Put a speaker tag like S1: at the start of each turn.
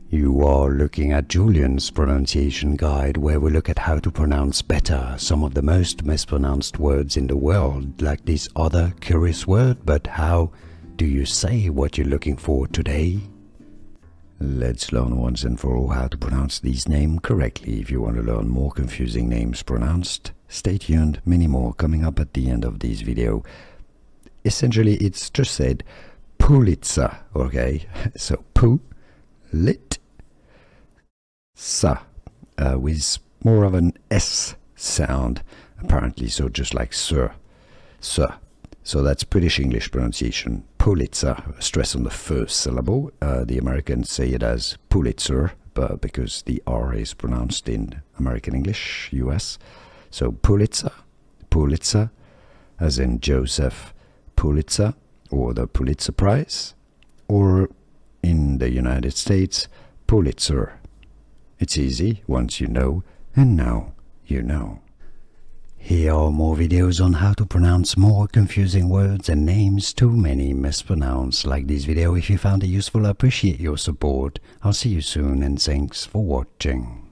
S1: You are looking at Julian's pronunciation guide, where we look at how to pronounce better some of the most mispronounced words in the world, like this other curious word. But how do you say what you're looking for today? Let's learn once and for all how to pronounce these names correctly. If you want to learn more confusing names pronounced, stay tuned, many more coming up at the end of this video. Essentially, it's just said Pulitzer, okay? So Pulitzer, with more of an S sound, apparently, so just like sir. So that's British English pronunciation, Pulitzer, stress on the first syllable. The Americans say it as Pulitzer, because the R is pronounced in American English, US. So Pulitzer, as in Joseph Pulitzer, or the Pulitzer Prize, or in the United States, Pulitzer. It's easy once you know, and now you know. Here are more videos on how to pronounce more confusing words and names too many mispronounced. Like this video if you found it useful. I appreciate your support. I'll see you soon, and thanks for watching.